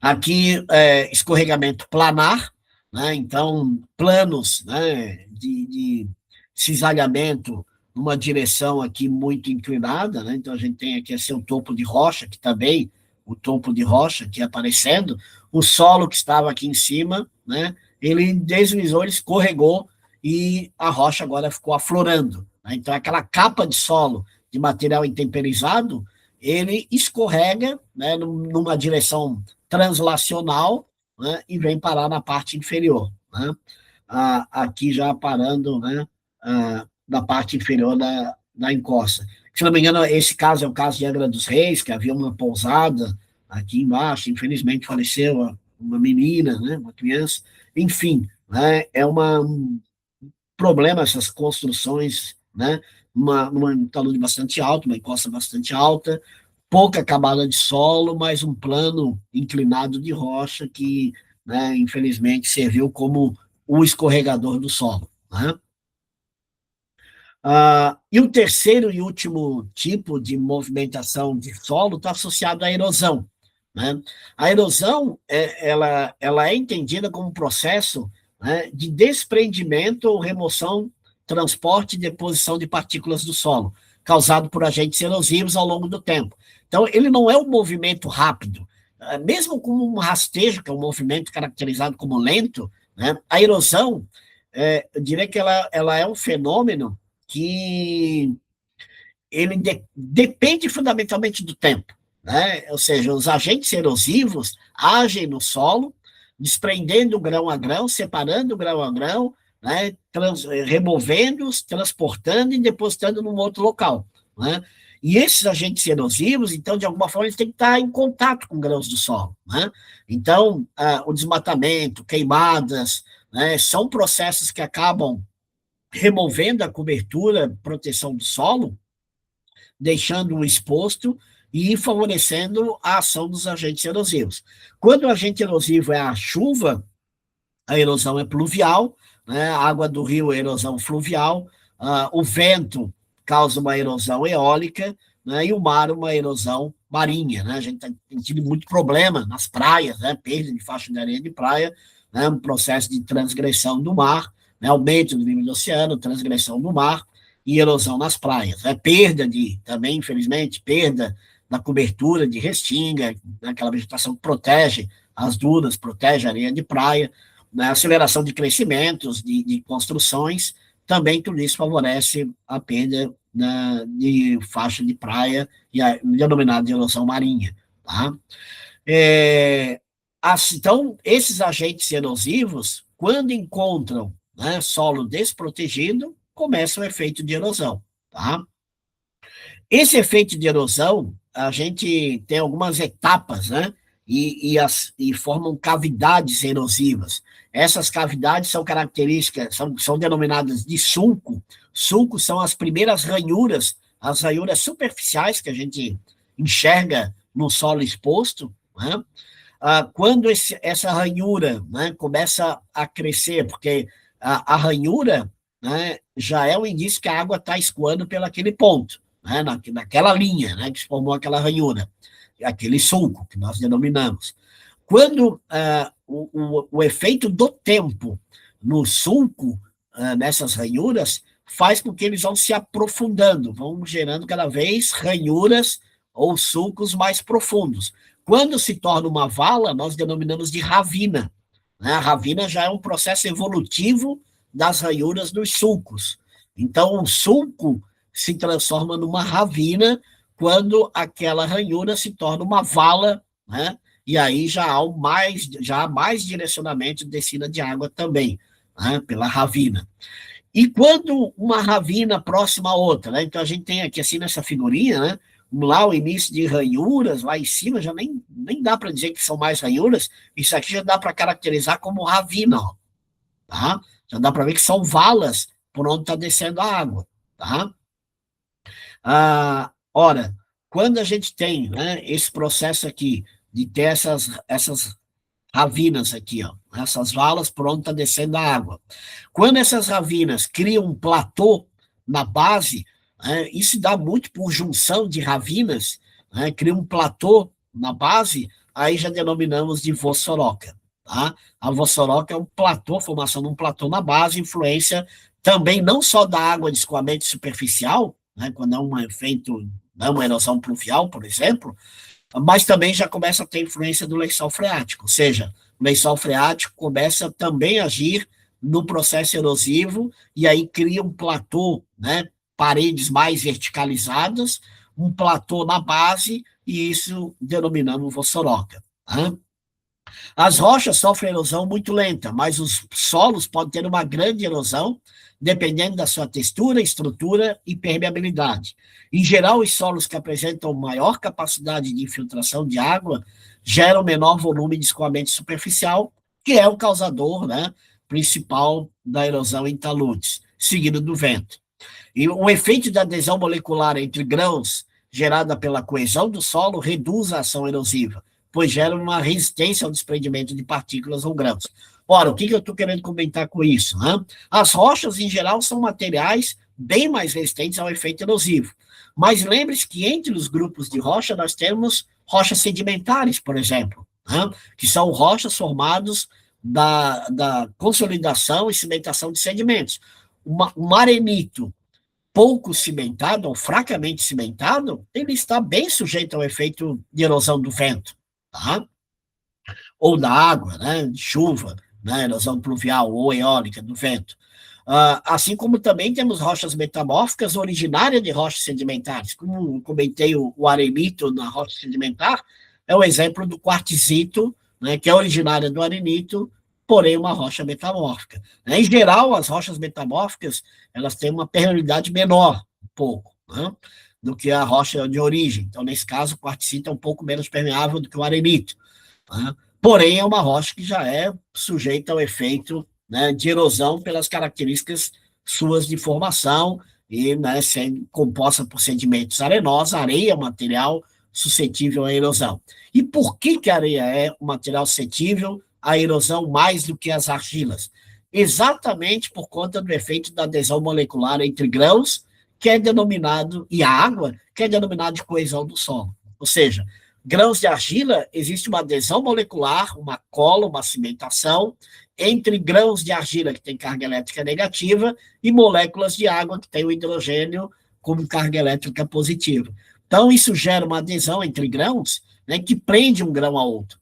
Aqui, escorregamento planar, né? Então, planos, né, de cisalhamento numa direção aqui muito inclinada, né? Então, a gente tem aqui esse o topo de rocha, que também, o topo de rocha aqui aparecendo, o solo que estava aqui em cima, né? Ele deslizou, ele escorregou e a rocha agora ficou aflorando. Né? Então, aquela capa de solo de material intemperizado, ele escorrega, né, numa direção translacional, né, e vem parar na parte inferior. Né? Aqui já parando, né, na parte inferior da encosta. Se não me engano, esse caso é o caso de Angra dos Reis, que havia uma pousada aqui embaixo, infelizmente faleceu uma menina, né, uma criança, enfim, né, um problema essas construções, né, um talude bastante alto, uma encosta bastante alta, pouca camada de solo, mas um plano inclinado de rocha que, né, infelizmente, serviu como o escorregador do solo. Né? E o terceiro e último tipo de movimentação de solo está associado à erosão. Né? A erosão ela é entendida como um processo, né, de desprendimento ou remoção, transporte e deposição de partículas do solo, causado por agentes erosivos ao longo do tempo. Então, ele não é um movimento rápido. Mesmo como um rastejo, que é um movimento caracterizado como lento, né, a erosão, eu diria que ela é um fenômeno que ele depende fundamentalmente do tempo. Né? Ou seja, os agentes erosivos agem no solo, desprendendo grão a grão, separando grão a grão, né? Removendo-os, transportando e depositando num outro local. Né? E esses agentes erosivos, então, de alguma forma, eles têm que estar em contato com grãos do solo. Né? Então, o desmatamento, queimadas, né, são processos que acabam removendo a cobertura, proteção do solo, deixando-o exposto e favorecendo a ação dos agentes erosivos. Quando o agente erosivo é a chuva, a erosão é pluvial, né? A água do rio é erosão fluvial, o vento causa uma erosão eólica, né? E o mar uma erosão marinha. Né? A gente tem tido muito problema nas praias, né? Perda de faixa de areia de praia, né? Um processo de transgressão do mar, né? Aumento do nível do oceano, transgressão do mar e erosão nas praias. Perda também, infelizmente, perda da cobertura de restinga, né? Aquela vegetação que protege as dunas, protege a areia de praia, né? Aceleração de crescimentos, de construções, também tudo isso favorece a perda de faixa de praia e a denominada de erosão marinha. Tá? Então, esses agentes erosivos, quando encontram, né, solo desprotegido, começa o efeito de erosão. Tá? Esse efeito de erosão, a gente tem algumas etapas, né, e formam cavidades erosivas. Essas cavidades são características, são denominadas de sulco. Sulcos são as primeiras ranhuras, as ranhuras superficiais que a gente enxerga no solo exposto, né? Quando essa ranhura, né, começa a crescer, porque a ranhura, né, já é um indício que a água está escoando pelaquele ponto, né, naquela linha, né, que se formou aquela ranhura, aquele sulco que nós denominamos. Quando o efeito do tempo no sulco, nessas ranhuras, faz com que eles vão se aprofundando, vão gerando cada vez ranhuras ou sulcos mais profundos. Quando se torna uma vala, nós denominamos de ravina. Né? A ravina já é um processo evolutivo das ranhuras dos sulcos. Então, o sulco se transforma numa ravina quando aquela ranhura se torna uma vala, né? E aí já há mais direcionamento de descida de água também, né? Pela ravina. E quando uma ravina próxima a outra, né? Então a gente tem aqui assim nessa figurinha, né? Lá o início de ranhuras, lá em cima já nem dá para dizer que são mais ranhuras, isso aqui já dá para caracterizar como ravina, ó, tá? Já dá para ver que são valas por onde está descendo a água, tá? Ora, quando a gente tem, né, esse processo aqui de ter essas ravinas aqui, ó, essas valas por onde está descendo a água. Quando essas ravinas criam um platô na base, isso dá muito por junção de ravinas, cria um platô na base, aí já denominamos de vossoroca. Tá? A vossoroca é um platô, formação de um platô na base, influência também não só da água de escoamento superficial, né, quando é um efeito, não uma erosão pluvial, por exemplo, mas também já começa a ter influência do lençol freático, ou seja, o lençol freático começa também a agir no processo erosivo e aí cria um platô, né, paredes mais verticalizadas, um platô na base, e isso denominamos vossoroca. Tá? As rochas sofrem erosão muito lenta, mas os solos podem ter uma grande erosão, dependendo da sua textura, estrutura e permeabilidade. Em geral, os solos que apresentam maior capacidade de infiltração de água geram menor volume de escoamento superficial, que é o causador, né, principal da erosão em taludes, seguido do vento. E o efeito da adesão molecular entre grãos gerada pela coesão do solo reduz a ação erosiva, pois gera uma resistência ao desprendimento de partículas ou grãos. Ora, o que eu estou querendo comentar com isso? Né? As rochas, em geral, são materiais bem mais resistentes ao efeito erosivo. Mas lembre-se que entre os grupos de rocha nós temos rochas sedimentares, por exemplo, né? Que são rochas formadas da consolidação e cimentação de sedimentos. Um arenito pouco cimentado ou fracamente cimentado, ele está bem sujeito ao efeito de erosão do vento, tá? Ou da água, né, de chuva, né, erosão pluvial ou eólica do vento. Assim como também temos rochas metamórficas originárias de rochas sedimentares. Como comentei, o arenito na rocha sedimentar é o exemplo do quartzito, né, que é originária do arenito, porém uma rocha metamórfica. Em geral, as rochas metamórficas elas têm uma permeabilidade menor, um pouco, né, do que a rocha de origem. Então, nesse caso, o quartzito é um pouco menos permeável do que o arenito. Né? Porém, é uma rocha que já é sujeita ao efeito, né, de erosão pelas características suas de formação e, né, sendo composta por sedimentos arenosos, a areia é um material suscetível à erosão. E por que a areia é um material suscetível à erosão mais do que as argilas? Exatamente por conta do efeito da adesão molecular entre grãos, que é denominado, e a água, que é denominado de coesão do solo. Ou seja, grãos de argila, existe uma adesão molecular, uma cola, uma cimentação, entre grãos de argila, que tem carga elétrica negativa, e moléculas de água, que tem o hidrogênio como carga elétrica positiva. Então, isso gera uma adesão entre grãos, né, que prende um grão ao outro.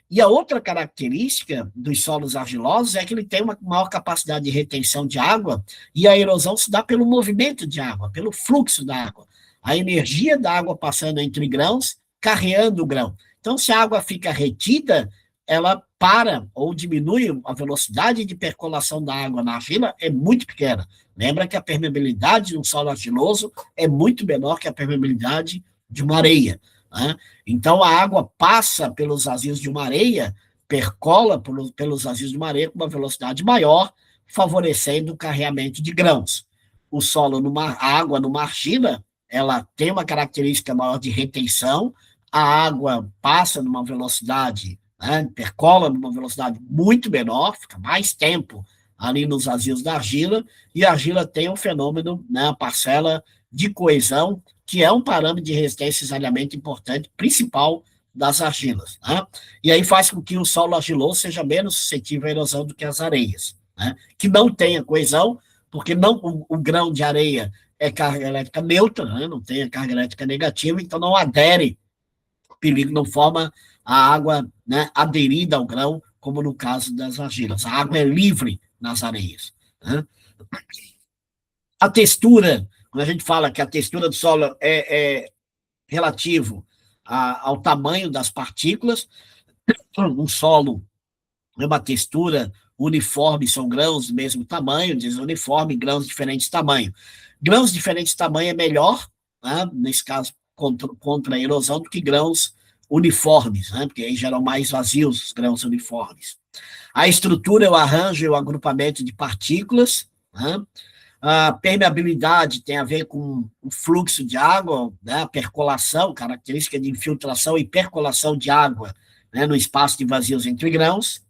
E a outra característica dos solos argilosos é que ele tem uma maior capacidade de retenção de água, e a erosão se dá pelo movimento de água, pelo fluxo da água. A energia da água passando entre grãos, carreando o grão. Então, se a água fica retida, ela para ou diminui a velocidade de percolação da água na argila, é muito pequena. Lembra que a permeabilidade de um solo argiloso é muito menor que a permeabilidade de uma areia. né? Então, a água passa pelos vazios de uma areia, percola pelos vazios de uma areia com uma velocidade maior, favorecendo o carreamento de grãos. O solo, a água numa argila, ela tem uma característica maior de retenção, a água passa numa velocidade, né, percola numa velocidade muito menor, fica mais tempo ali nos vazios da argila, e a argila tem um fenômeno, né, a parcela de coesão, que é um parâmetro de resistência e cisalhamento importante, principal das argilas. Né? E aí faz com que o solo argiloso seja menos suscetível à erosão do que as areias, né? Que não tenha coesão, porque não, o grão de areia é carga elétrica neutra, né? Não tem a carga elétrica negativa, então não adere, perigo não forma a água, né, aderida ao grão, como no caso das argilas. A água é livre nas areias. Né? A textura, quando a gente fala que a textura do solo é relativo ao tamanho das partículas, um solo é uma textura uniforme, são grãos do mesmo tamanho, desuniforme, grãos de diferentes tamanhos. Grãos de diferentes tamanhos é melhor, né, nesse caso, contra a erosão, do que grãos uniformes, né, porque aí geram mais vazios os grãos uniformes. A estrutura, o arranjo e o agrupamento de partículas, né, a permeabilidade tem a ver com o fluxo de água, né, a percolação, característica de infiltração e percolação de água, né, no espaço de vazios entre grãos.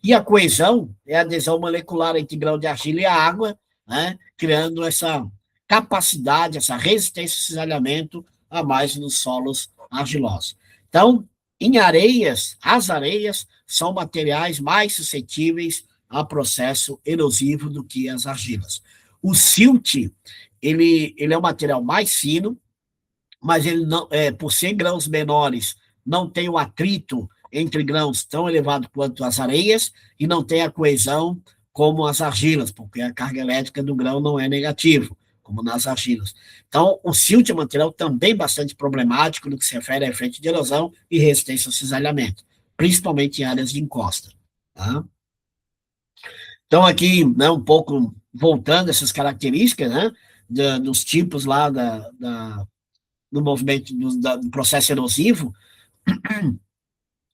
E a coesão é a adesão molecular entre grão de argila e a água, né, criando essa capacidade, essa resistência ao cisalhamento a mais nos solos argilosos. Então, em areias, as areias são materiais mais suscetíveis a processo erosivo do que as argilas. O silt, ele é um material mais fino, mas ele não, por ser grãos menores, não tem o atrito entre grãos tão elevado quanto as areias e não tem a coesão como as argilas, porque a carga elétrica do grão não é negativa, como nas argilas. Então, o silt é um material também bastante problemático no que se refere a efeito de erosão e resistência ao cisalhamento, principalmente em áreas de encosta. Tá? Então, aqui, né, um pouco voltando a essas características, né, dos tipos lá do movimento, do processo erosivo.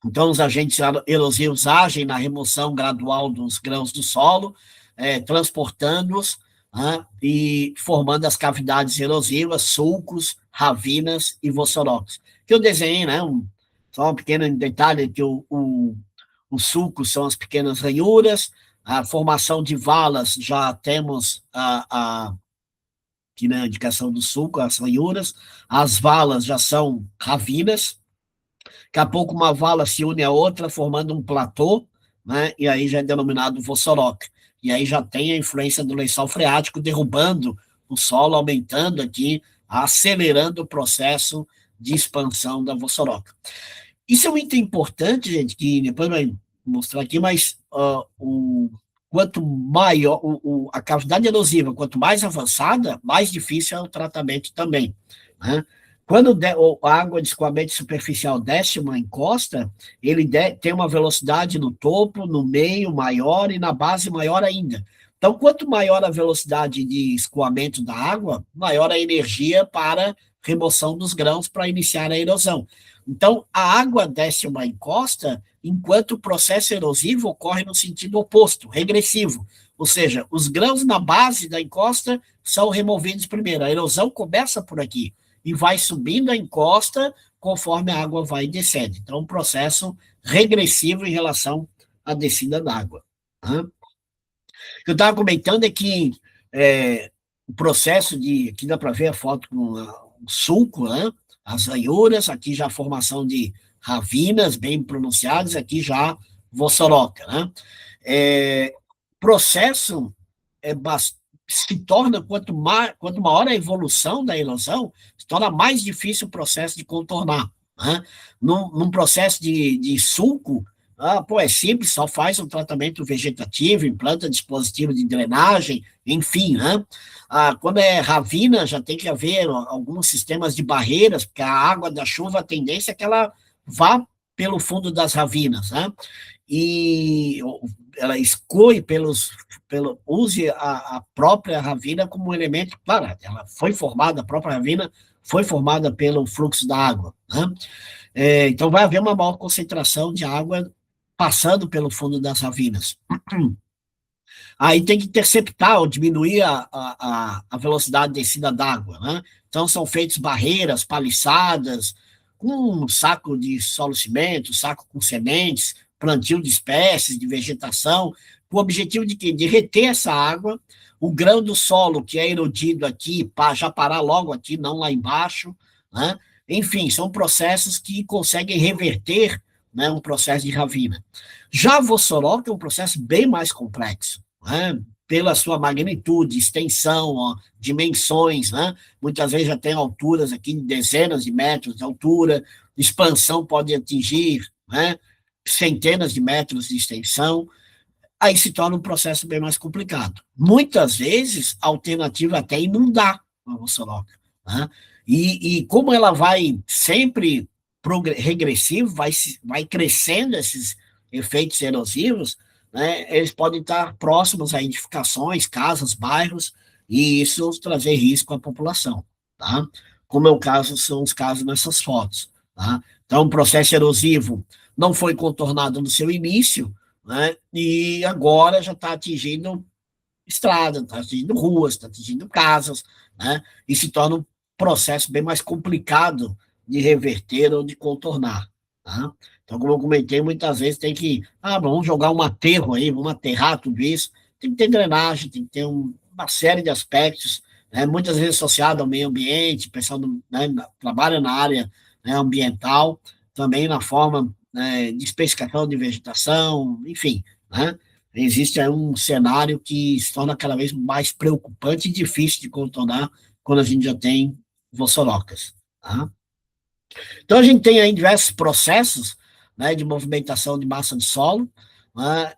Então, os agentes erosivos agem na remoção gradual dos grãos do solo, transportando-os, né, e formando as cavidades erosivas, sulcos, ravinas e vossorocos. Que eu desenhei, né, só um pequeno detalhe, que os sulcos são as pequenas ranhuras, a formação de valas, já temos aqui na indicação do sulco, as ranhuras, as valas já são ravinas, daqui a pouco uma vala se une a outra, formando um platô, né, e aí já é denominado vossoroca, e aí já tem a influência do lençol freático, derrubando o solo, aumentando aqui, acelerando o processo de expansão da vossoroca. Isso é um item importante, gente, que depois vai mostrar aqui, mas quanto maior a cavidade erosiva, quanto mais avançada, mais difícil é o tratamento também. Né? Quando a água de escoamento superficial desce uma encosta, ele tem uma velocidade no topo, no meio maior e na base maior ainda. Então, quanto maior a velocidade de escoamento da água, maior a energia para remoção dos grãos para iniciar a erosão. Então, a água desce uma encosta, enquanto o processo erosivo ocorre no sentido oposto, regressivo. Ou seja, os grãos na base da encosta são removidos primeiro. A erosão começa por aqui e vai subindo a encosta conforme a água vai descendo. Então, um processo regressivo em relação à descida d'água. Né? O que eu estava comentando é que o processo aqui dá para ver a foto com o sulco, né? As ranhuras, aqui já a formação de ravinas bem pronunciadas, aqui já vossoroca, né? Processo se torna, quanto maior a evolução da erosão, se torna mais difícil o processo de contornar. Né? Num processo de sulco, é simples, só faz um tratamento vegetativo, implanta dispositivo de drenagem, enfim, né? Quando é ravina, já tem que haver alguns sistemas de barreiras, porque a água da chuva, a tendência é que ela vá pelo fundo das ravinas, né? E ela exclui use a própria ravina como um elemento, claro, ela foi formada, a própria ravina foi formada pelo fluxo da água, né? Então vai haver uma maior concentração de água passando pelo fundo das ravinas. Aí tem que interceptar ou diminuir a velocidade de descida d'água, né? Então são feitas barreiras, paliçadas, com um saco de solo cimento, saco com sementes, plantio de espécies, de vegetação, com o objetivo de quê? De reter essa água, o grão do solo que é erodido aqui, já parar logo aqui, não lá embaixo, né? Enfim, são processos que conseguem reverter, né, um processo de ravina. Já a Vossorock é um processo bem mais complexo, né? Pela sua magnitude, extensão, ó, dimensões, né? Muitas vezes já tem alturas aqui de dezenas de metros de altura, expansão pode atingir, né, centenas de metros de extensão, aí se torna um processo bem mais complicado. Muitas vezes, a alternativa é até inundar a Vossorock, né? E como ela vai sempre regressivo, vai crescendo esses efeitos erosivos, né, eles podem estar próximos a edificações, casas, bairros, e isso trazer risco à população, tá? Como é o caso, são os casos nessas fotos, tá? Então, o processo erosivo não foi contornado no seu início, né, e agora já está atingindo estrada, está atingindo ruas, está atingindo casas, né, e se torna um processo bem mais complicado de reverter ou de contornar, tá? Então, como eu comentei, muitas vezes tem que, vamos jogar um aterro aí, vamos aterrar tudo isso, tem que ter drenagem, tem que ter uma série de aspectos, né, muitas vezes associado ao meio ambiente, o pessoal né, trabalha na área, né, ambiental, também na forma, né, de especificação de vegetação, enfim, né, existe aí um cenário que se torna cada vez mais preocupante e difícil de contornar quando a gente já tem Vossoroccas, tá? Então, a gente tem aí diversos processos, né, de movimentação de massa de solo, né,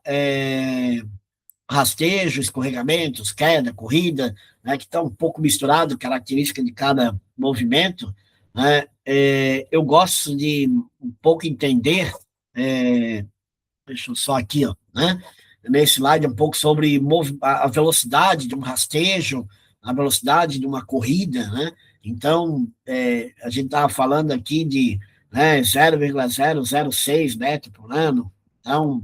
rastejo, escorregamentos, queda, corrida, né, que está um pouco misturado, característica de cada movimento, né. Eu gosto de um pouco entender, deixa eu só aqui, ó, né, nesse slide um pouco sobre a velocidade de um rastejo, a velocidade de uma corrida, né? Então, a gente estava falando aqui de, né, 0,006 metros por ano, então,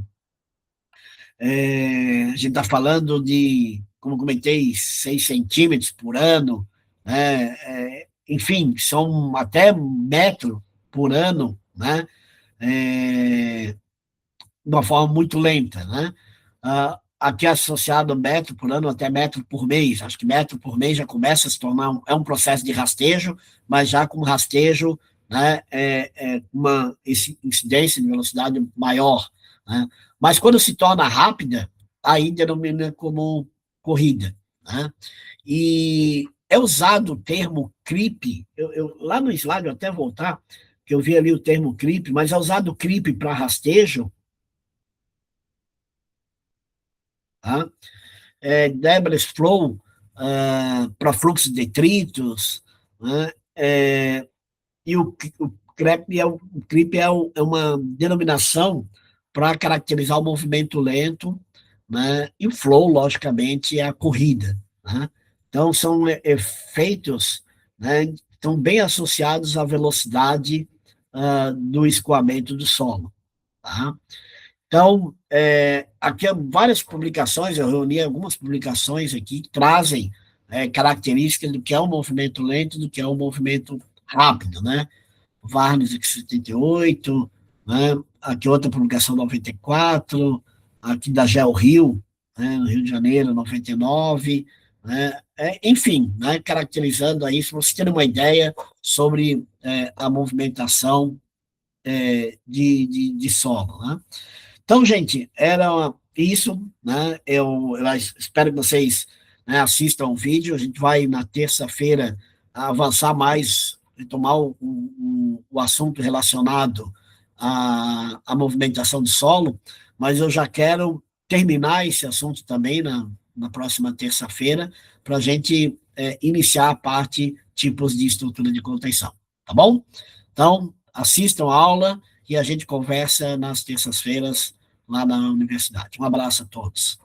a gente está falando de, como comentei, 6 centímetros por ano, né? Enfim, são até metro por ano, né? De uma forma muito lenta, né? Aqui é associado a metro por ano até metro por mês. Acho que metro por mês já começa a se tornar um processo de rastejo, mas já com rastejo, né, uma incidência de velocidade maior, né? Mas quando se torna rápida, aí denomina como corrida, né? E é usado o termo creep, lá no slide, eu até voltar, que eu vi ali o termo creep, mas é usado o creep para rastejo, tá? Debris flow, para fluxo de detritos, né? E o creep é uma denominação para caracterizar o movimento lento, né? E o flow, logicamente, é a corrida, né? Então, são efeitos, né, estão bem associados à velocidade do escoamento do solo, tá? Então, aqui há várias publicações, eu reuni algumas publicações aqui que trazem características do que é um movimento lento, do que é um movimento rápido, né? Varnes, 78, né? Aqui outra publicação, 94, aqui da GeoRio, né, no Rio de Janeiro, 99, né? Enfim, né, caracterizando aí, se vocês terem uma ideia sobre a movimentação de solo, né? Então, gente, era isso, né? Eu espero que vocês, né, assistam o vídeo. A gente vai, na terça-feira, avançar mais, retomar o assunto relacionado à movimentação de solo, mas eu já quero terminar esse assunto também na próxima terça-feira, para a gente iniciar a parte tipos de estrutura de contenção, tá bom? Então, assistam a aula e a gente conversa nas terças-feiras lá na universidade. Um abraço a todos.